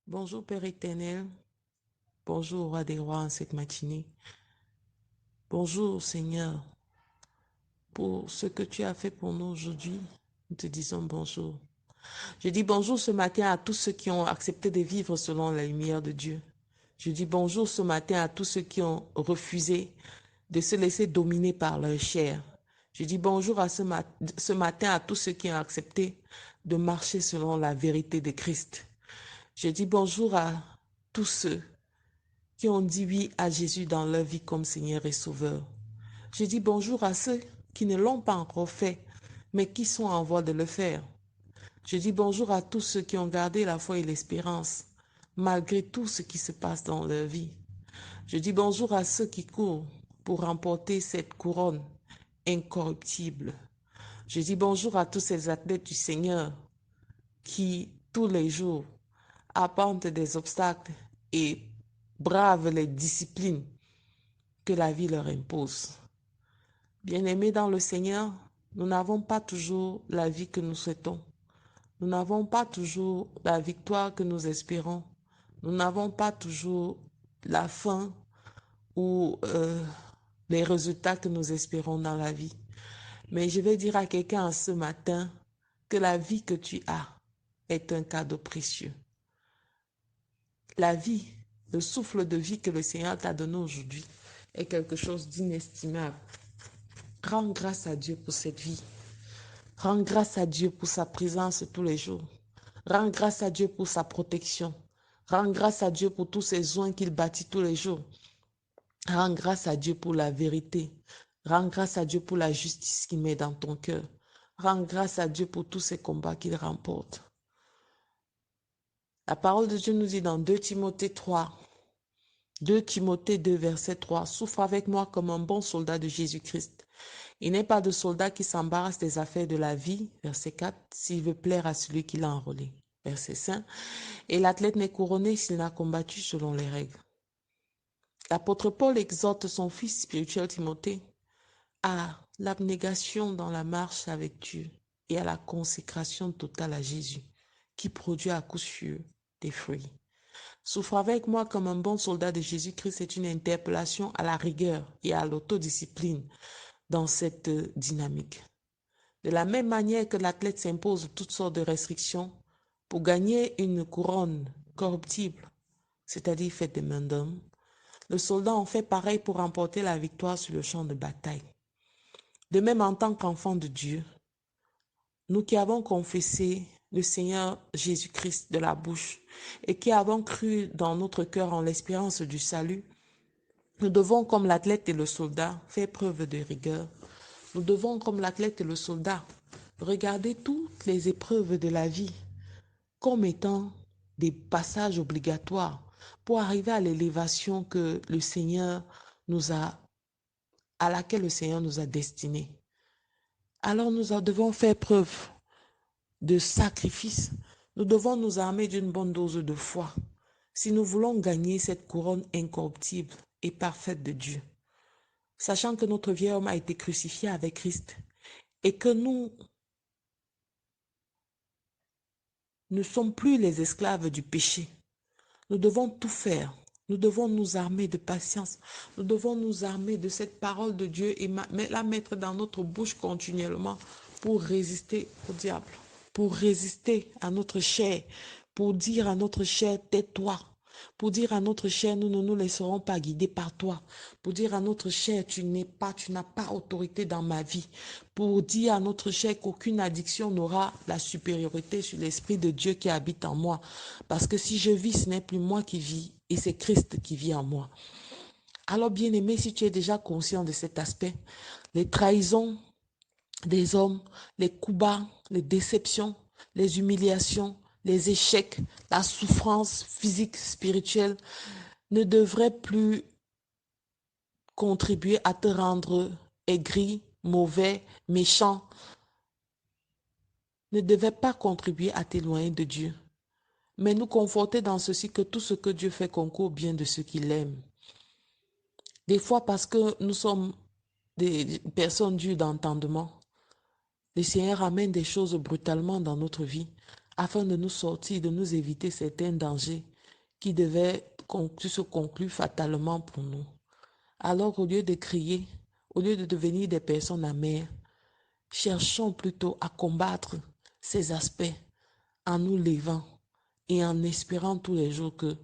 Bonjour Père éternel, bonjour Roi des rois en cette matinée. Bonjour Seigneur, pour ce que tu as fait pour nous aujourd'hui, nous te disons bonjour. Je dis bonjour ce matin à tous ceux qui ont accepté de vivre selon la lumière de Dieu. Je dis bonjour ce matin à tous ceux qui ont refusé de se laisser dominer par leur chair. Je dis bonjour à ce matin à tous ceux qui ont accepté de marcher selon la vérité de Christ. Je dis bonjour à tous ceux qui ont dit oui à Jésus dans leur vie comme Seigneur et Sauveur. Je dis bonjour à ceux qui ne l'ont pas encore fait, mais qui sont en voie de le faire. Je dis bonjour à tous ceux qui ont gardé la foi et l'espérance, malgré tout ce qui se passe dans leur vie. Je dis bonjour à ceux qui courent pour remporter cette couronne incorruptible. Je dis bonjour à tous ces athlètes du Seigneur qui, tous les jours, apportent des obstacles et bravent les disciplines que la vie leur impose. Bien-aimés dans le Seigneur, nous n'avons pas toujours la vie que nous souhaitons. Nous n'avons pas toujours la victoire que nous espérons. Nous n'avons pas toujours la fin ou les résultats que nous espérons dans la vie. Mais je vais dire à quelqu'un ce matin que la vie que tu as est un cadeau précieux. La vie, le souffle de vie que le Seigneur t'a donné aujourd'hui est quelque chose d'inestimable. Rends grâce à Dieu pour cette vie. Rends grâce à Dieu pour sa présence tous les jours. Rends grâce à Dieu pour sa protection. Rends grâce à Dieu pour tous ses soins qu'il bâtit tous les jours. Rends grâce à Dieu pour la vérité. Rends grâce à Dieu pour la justice qu'il met dans ton cœur. Rends grâce à Dieu pour tous ces combats qu'il remporte. La parole de Dieu nous dit dans 2 Timothée 3, 2 Timothée 2, verset 3, « Souffre avec moi comme un bon soldat de Jésus-Christ. Il n'est pas de soldat qui s'embarrasse des affaires de la vie, verset 4, s'il veut plaire à celui qui l'a enrôlé. Verset 5. Et l'athlète n'est couronné s'il n'a combattu selon les règles. L'apôtre Paul exhorte son fils spirituel Timothée à l'abnégation dans la marche avec Dieu et à la consécration totale à Jésus, qui produit à coup sûr des fruits. Souffre avec moi comme un bon soldat de Jésus-Christ est une interpellation à la rigueur et à l'autodiscipline dans cette dynamique. De la même manière que l'athlète s'impose toutes sortes de restrictions pour gagner une couronne corruptible, c'est-à-dire faite des mains d'homme, le soldat en fait pareil pour remporter la victoire sur le champ de bataille. De même, en tant qu'enfants de Dieu, nous qui avons confessé le Seigneur Jésus-Christ de la bouche et qui avons cru dans notre cœur en l'espérance du salut, nous devons, comme l'athlète et le soldat, faire preuve de rigueur. Nous devons, comme l'athlète et le soldat, regarder toutes les épreuves de la vie comme étant des passages obligatoires pour arriver à l'élévation que le Seigneur nous a, à laquelle le Seigneur nous a destinés. Alors nous devons faire preuve de sacrifice. Nous devons nous armer d'une bonne dose de foi si nous voulons gagner cette couronne incorruptible et parfaite de Dieu. Sachant que notre vieil homme a été crucifié avec Christ et que nous ne sommes plus les esclaves du péché. Nous devons tout faire. Nous devons nous armer de patience. Nous devons nous armer de cette parole de Dieu et la mettre dans notre bouche continuellement pour résister au diable, pour résister à notre chair, pour dire à notre chair, tais-toi. Pour dire à notre chair, nous ne nous laisserons pas guider par toi. Pour dire à notre chair, tu n'as pas autorité dans ma vie. Pour dire à notre chair qu'aucune addiction n'aura la supériorité sur l'Esprit de Dieu qui habite en moi. Parce que si je vis, ce n'est plus moi qui vis, et c'est Christ qui vit en moi. Alors, bien-aimé, si tu es déjà conscient de cet aspect, les trahisons des hommes, les coups bas, les déceptions, les humiliations, les échecs, la souffrance physique, spirituelle ne devraient plus contribuer à te rendre aigri, mauvais, méchant, ne devaient pas contribuer à t'éloigner de Dieu, mais nous conforter dans ceci que tout ce que Dieu fait concourt bien de ceux qui l'aiment. Des fois, parce que nous sommes des personnes dures d'entendement, le Seigneur amène des choses brutalement dans notre vie afin de nous sortir, de nous éviter certains dangers qui devait se conclure fatalement pour nous. Alors, au lieu de crier, au lieu de devenir des personnes amères, cherchons plutôt à combattre ces aspects en nous levant et en espérant tous les jours que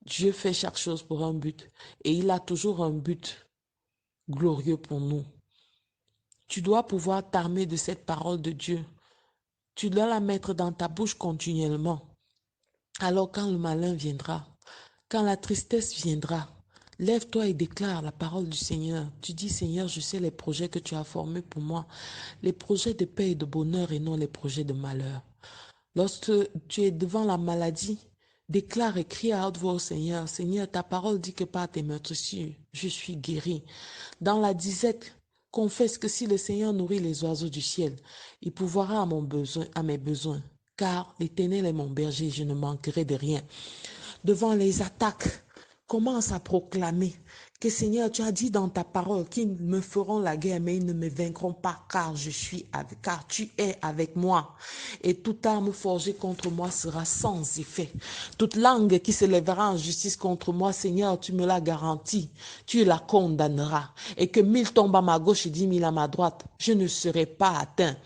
Dieu fait chaque chose pour un but et il a toujours un but glorieux pour nous. Tu dois pouvoir t'armer de cette parole de Dieu. Tu dois la mettre dans ta bouche continuellement. Alors quand le malin viendra, quand la tristesse viendra, lève-toi et déclare la parole du Seigneur. Tu dis, Seigneur, je sais les projets que tu as formés pour moi, les projets de paix et de bonheur et non les projets de malheur. Lorsque tu es devant la maladie, déclare et crie à haute voix au Seigneur. Seigneur, ta parole dit que par tes meurtrissures, je suis guéri. Dans la disette, confesse que si le Seigneur nourrit les oiseaux du ciel, il pourvoira à mes besoins. Car l'Éternel est mon berger, je ne manquerai de rien. Devant les attaques, commence à proclamer que Seigneur, tu as dit dans ta parole qu'ils me feront la guerre, mais ils ne me vaincront pas, car tu es avec moi. Et toute arme forgée contre moi sera sans effet. Toute langue qui se lèvera en justice contre moi, Seigneur, tu me l'as garanti, tu la condamneras. Et que 1000 tombent à ma gauche et 10 000 à ma droite, je ne serai pas atteint.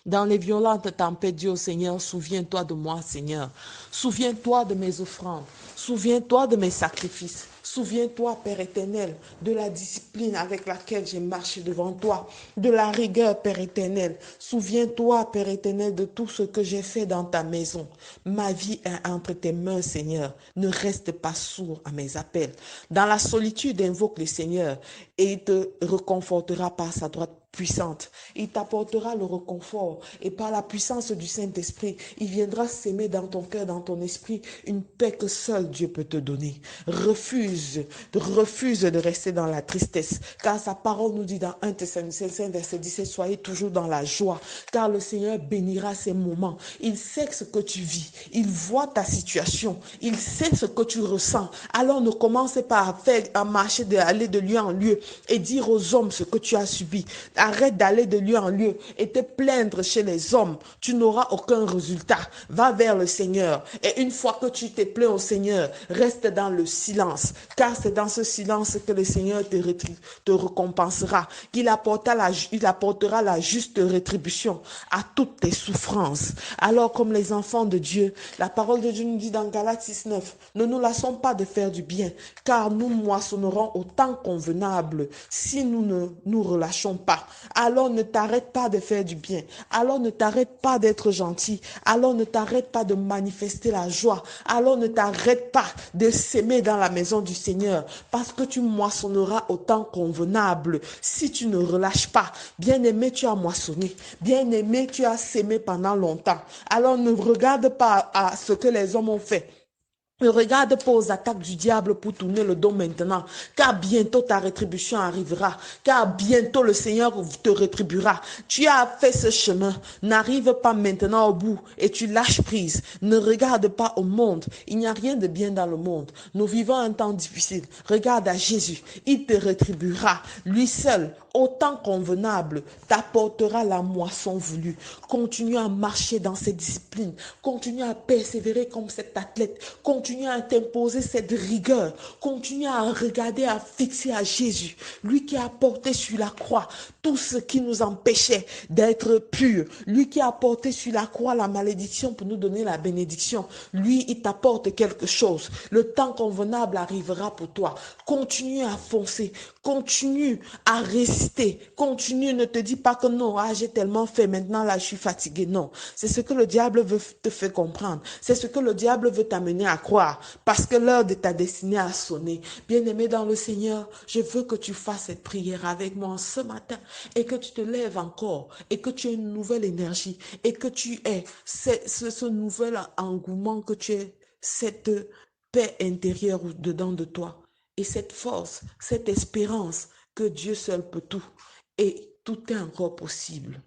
Dans les violentes tempêtes, Dieu au Seigneur, souviens-toi de moi, Seigneur. Souviens-toi de mes offrandes. Souviens-toi de mes sacrifices. Souviens-toi, Père éternel, de la discipline avec laquelle j'ai marché devant toi, de la rigueur, Père éternel. Souviens-toi, Père éternel, de tout ce que j'ai fait dans ta maison. Ma vie est entre tes mains, Seigneur. Ne reste pas sourd à mes appels. Dans la solitude, invoque le Seigneur et il te reconfortera par sa droite puissante. Il t'apportera le réconfort et par la puissance du Saint-Esprit, il viendra s'aimer dans ton cœur, dans ton esprit, une paix que seul Dieu peut te donner. Refuse de rester dans la tristesse, car sa parole nous dit dans 1 Thessaloniciens 5, verset 17, soyez toujours dans la joie, car le Seigneur bénira ces moments. Il sait ce que tu vis, il voit ta situation, il sait ce que tu ressens. Alors ne commence pas à marcher, aller de lieu en lieu et dire aux hommes ce que tu as subi. Arrête d'aller de lieu en lieu et te plaindre chez les hommes. Tu n'auras aucun résultat. Va vers le Seigneur. Et une fois que tu t'es plaint au Seigneur, reste dans le silence. Car c'est dans ce silence que le Seigneur te récompensera. Il apportera la juste rétribution à toutes tes souffrances. Alors comme les enfants de Dieu, la parole de Dieu nous dit dans Galates 6,9, ne nous lassons pas de faire du bien, car nous moissonnerons au temps convenable si nous ne nous relâchons pas. Alors ne t'arrête pas de faire du bien. Alors ne t'arrête pas d'être gentil. Alors ne t'arrête pas de manifester la joie. Alors ne t'arrête pas de s'aimer dans la maison du Seigneur, parce que tu moissonneras au temps convenable si tu ne relâches pas. Bien-aimé, tu as moissonné. Bien-aimé, tu as sémé pendant longtemps. Alors ne regarde pas à ce que les hommes ont fait. Ne regarde pas aux attaques du diable pour tourner le dos maintenant, car bientôt ta rétribution arrivera, car bientôt le Seigneur te rétribuera. Tu as fait ce chemin, n'arrive pas maintenant au bout et tu lâches prise. Ne regarde pas au monde, il n'y a rien de bien dans le monde. Nous vivons un temps difficile. Regarde à Jésus, il te rétribuera. Lui seul, au temps convenable, t'apportera la moisson voulue. Continue à marcher dans cette discipline, continue à persévérer comme cet athlète, continue à t'imposer cette rigueur, continue à regarder, à fixer à Jésus, lui qui a porté sur la croix tout ce qui nous empêchait d'être purs, lui qui a porté sur la croix la malédiction pour nous donner la bénédiction. Lui, il t'apporte quelque chose. Le temps convenable arrivera pour toi. Continue à foncer, continue à résister, continue, ne te dis pas que non, j'ai tellement fait, maintenant là je suis fatigué. Non, c'est ce que le diable veut te faire comprendre, c'est ce que le diable veut t'amener à croire, parce que l'heure de ta destinée a sonné. Bien-aimé dans le Seigneur, je veux que tu fasses cette prière avec moi ce matin et que tu te lèves encore et que tu aies une nouvelle énergie et que tu aies ce nouvel engouement, que tu aies cette paix intérieure dedans de toi et cette force, cette espérance que Dieu seul peut tout et tout est encore possible.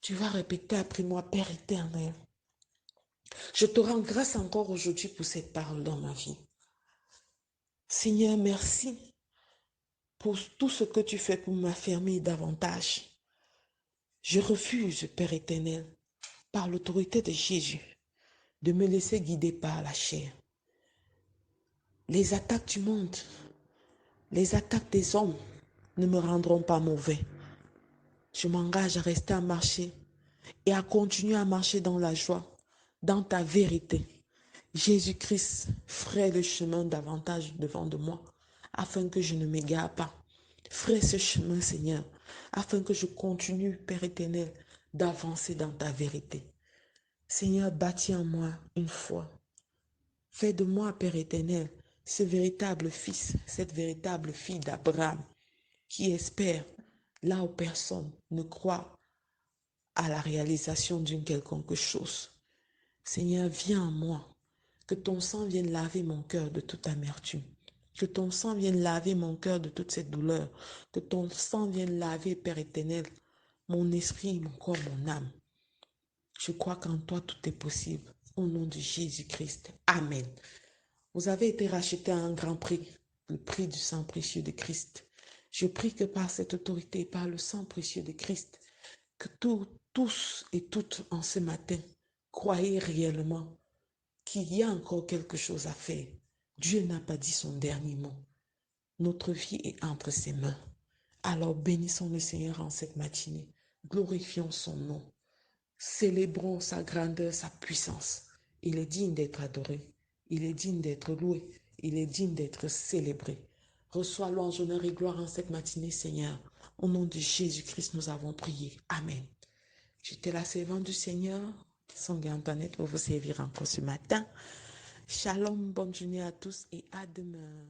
Tu vas répéter après moi, Père éternel, je te rends grâce encore aujourd'hui pour cette parole dans ma vie. Seigneur, merci pour tout ce que tu fais pour m'affermir davantage. Je refuse, Père éternel, par l'autorité de Jésus, de me laisser guider par la chair. Les attaques du monde, les attaques des hommes ne me rendront pas mauvais. Je m'engage à rester à marcher et à continuer à marcher dans la joie, dans ta vérité. Jésus-Christ ferait le chemin davantage devant de moi, afin que je ne m'égare pas. Ferai ce chemin, Seigneur, afin que je continue, Père éternel, d'avancer dans ta vérité. Seigneur, bâtis en moi une foi. Fais de moi, Père éternel, ce véritable fils, cette véritable fille d'Abraham, qui espère là où personne ne croit à la réalisation d'une quelconque chose. Seigneur, viens en moi, que ton sang vienne laver mon cœur de toute amertume, que ton sang vienne laver mon cœur de toute cette douleur, que ton sang vienne laver, Père éternel, mon esprit, mon corps, mon âme. Je crois qu'en toi tout est possible. Au nom de Jésus-Christ. Amen. Vous avez été rachetés à un grand prix, le prix du sang précieux de Christ. Je prie que par cette autorité, par le sang précieux de Christ, que tous et toutes en ce matin croyez réellement qu'il y a encore quelque chose à faire. Dieu n'a pas dit son dernier mot. Notre vie est entre ses mains. Alors bénissons le Seigneur en cette matinée. Glorifions son nom. Célébrons sa grandeur, sa puissance. Il est digne d'être adoré. Il est digne d'être loué. Il est digne d'être célébré. Reçois louange, honneur et gloire en cette matinée, Seigneur. Au nom de Jésus-Christ, nous avons prié. Amen. J'étais la servante du Seigneur, Songé Antoinette, pour vous servir encore ce matin. Shalom, bonne journée à tous et à demain.